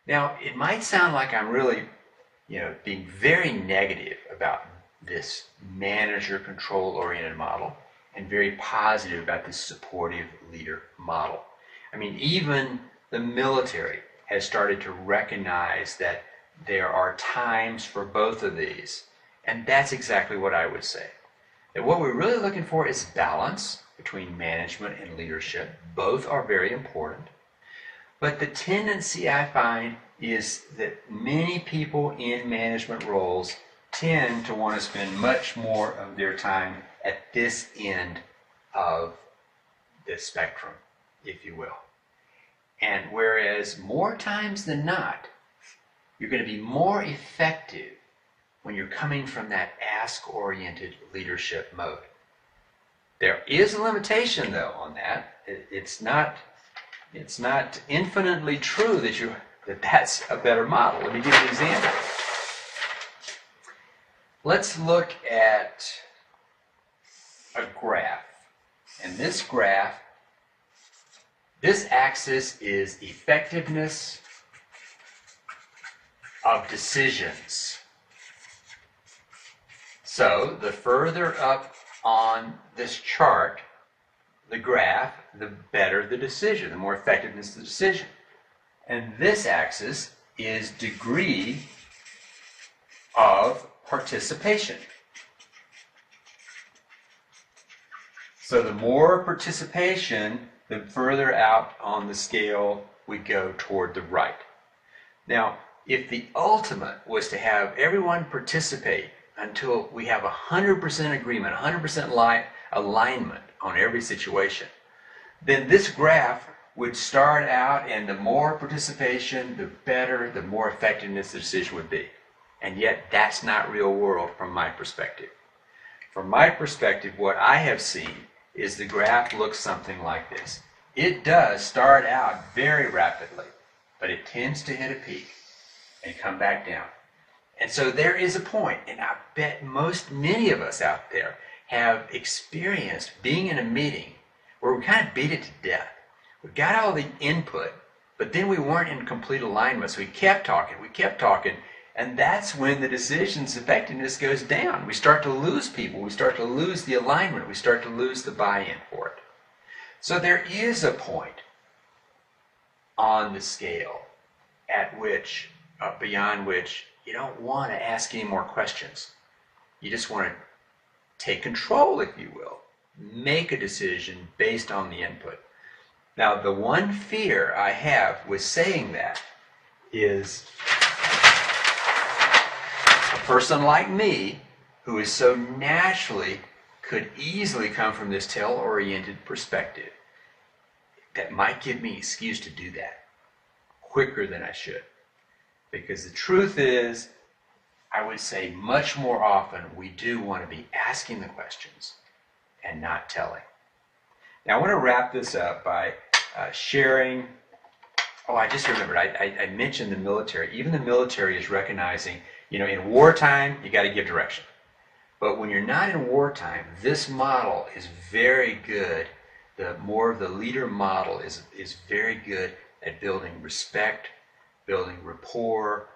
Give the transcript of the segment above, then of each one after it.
Now, it might sound like I'm really, being very negative about this manager control oriented model and very positive about this supportive leader model. I mean, even the military has started to recognize that there are times for both of these. And that's exactly what I would say. That what we're really looking for is balance between management and leadership. Both are very important. But the tendency I find is that many people in management roles tend to want to spend much more of their time at this end of the spectrum, if you will. And whereas more times than not, you're going to be more effective when you're coming from that ask-oriented leadership mode. There is a limitation, though, on that. It's not infinitely true that that's a better model. Let me give you an example. Let's look at a graph. And this graph, this axis is effectiveness of decisions. So the further up on this chart, the graph, the better the decision, the more effectiveness of the decision. And this axis is degree of participation. So the more participation, the further out on the scale we go toward the right. Now, if the ultimate was to have everyone participate until we have 100% agreement, 100% alignment on every situation, then this graph would start out, and the more participation, the better, the more effectiveness the decision would be. And yet, that's not real world from my perspective. From my perspective, what I have seen is the graph looks something like this. It does start out very rapidly, but it tends to hit a peak and come back down. And so there is a point, and I bet many of us out there have experienced being in a meeting where we kind of beat it to death. We got all the input, but then we weren't in complete alignment, so we kept talking, and that's when the decision's effectiveness goes down. We start to lose people, we start to lose the alignment, we start to lose the buy-in for it. So there is a point on the scale at which, beyond which, you don't want to ask any more questions. You just want to take control, if you will. Make a decision based on the input. Now, the one fear I have with saying that is a person like me, who is so naturally, could easily come from this tail-oriented perspective, that might give me an excuse to do that quicker than I should. Because the truth is, I would say much more often we do want to be asking the questions and not telling. Now I want to wrap this up by sharing. Oh, I just remembered, I mentioned the military. Even the military is recognizing, in wartime, you got to give direction. But when you're not in wartime, this model is very good. The more of the leader model is very good at building respect, building rapport,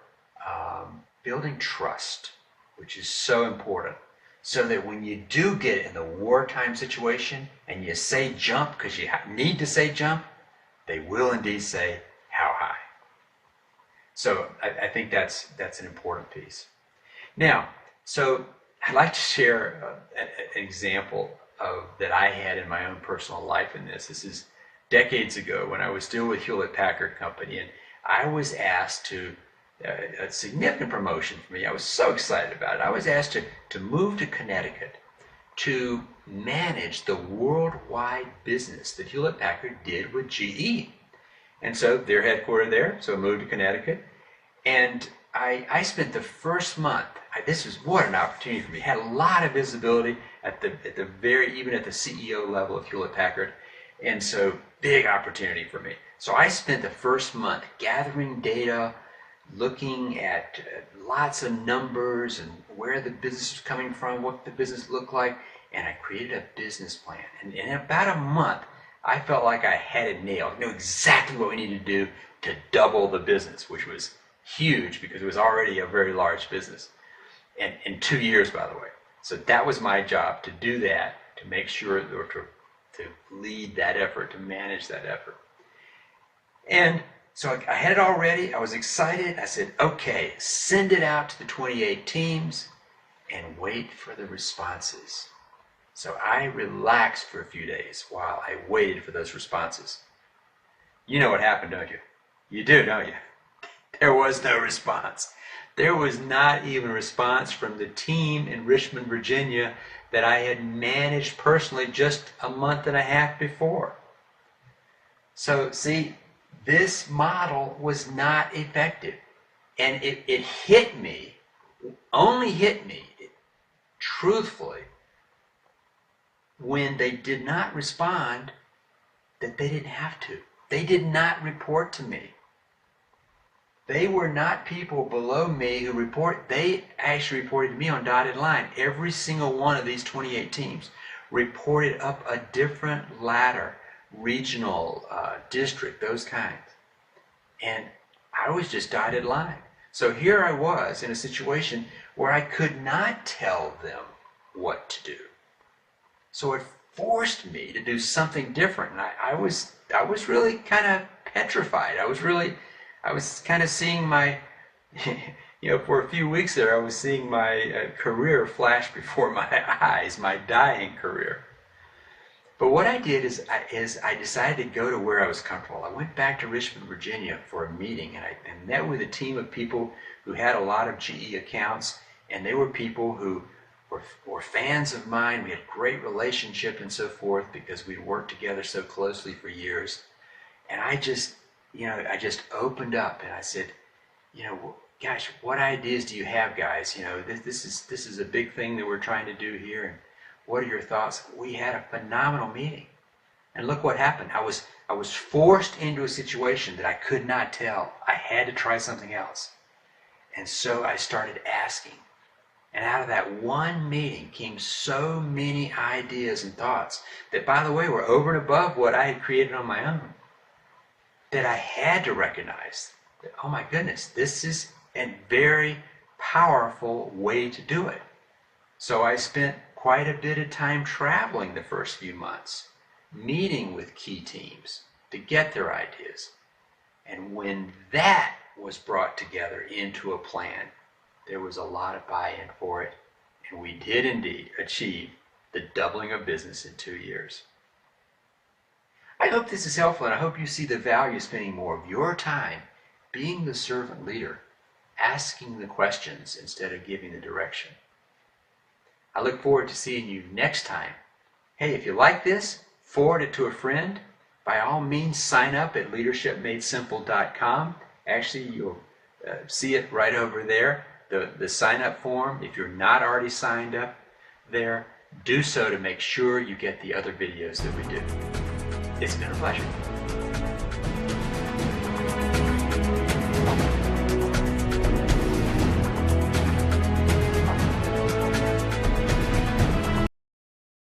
building trust, which is so important. So that when you do get in the wartime situation and you say jump because you need to say jump, they will indeed say how high. So I think that's an important piece. Now, so I'd like to share an example that I had in my own personal life in this. This is decades ago when I was still with Hewlett-Packard Company, and I was asked to, a significant promotion for me. I was so excited about it. I was asked to move to Connecticut to manage the worldwide business that Hewlett-Packard did with GE. And so they're headquartered there, so I moved to Connecticut. And I spent the first month, this was what an opportunity for me. Had a lot of visibility even at the CEO level of Hewlett-Packard. And so big opportunity for me. So I spent the first month gathering data, looking at lots of numbers and where the business was coming from, what the business looked like, and I created a business plan. And in about a month, I felt like I had it nailed, knew exactly what we needed to do to double the business, which was huge because it was already a very large business. And in 2 years, by the way. So that was my job, to do that, to make sure, or to lead that effort, to manage that effort. And so I had it all ready. I was excited. I said, okay, send it out to the 28 teams and wait for the responses. So I relaxed for a few days while I waited for those responses. You know what happened, don't you? You do, don't you? There was no response. There was not even a response from the team in Richmond, Virginia that I had managed personally just a month and a half before. So see, this model was not effective. And it hit me, only hit me, truthfully, when they did not respond, that they didn't have to. They did not report to me. They were not people below me who report. They actually reported to me on dotted line. Every single one of these 28 teams reported up a different ladder, regional, district, those kinds. And I was just dotted line. So here I was in a situation where I could not tell them what to do. So it forced me to do something different. And I was really kind of petrified. I was kind of seeing my, for a few weeks there, I was seeing my career flash before my eyes, my dying career. But what I did is I decided to go to where I was comfortable. I went back to Richmond, Virginia for a meeting, and I met with a team of people who had a lot of GE accounts, and they were people who were fans of mine. We had a great relationship and so forth because we'd worked together so closely for years. And I just opened up and I said, gosh, what ideas do you have, guys? This is a big thing that we're trying to do here. And what are your thoughts? We had a phenomenal meeting. And look what happened. I was forced into a situation that I could not tell. I had to try something else. And so I started asking. And out of that one meeting came so many ideas and thoughts that, by the way, were over and above what I had created on my own, that I had to recognize that, oh my goodness, this is a very powerful way to do it. So I spent quite a bit of time traveling the first few months, meeting with key teams to get their ideas. And when that was brought together into a plan, there was a lot of buy-in for it, and we did indeed achieve the doubling of business in 2 years. I hope this is helpful, and I hope you see the value of spending more of your time being the servant leader, asking the questions instead of giving the direction. I look forward to seeing you next time. Hey, if you like this, forward it to a friend. By all means, sign up at leadershipmadesimple.com. Actually, you'll see it right over there, the sign-up form. If you're not already signed up there, do so to make sure you get the other videos that we do. It's been a pleasure.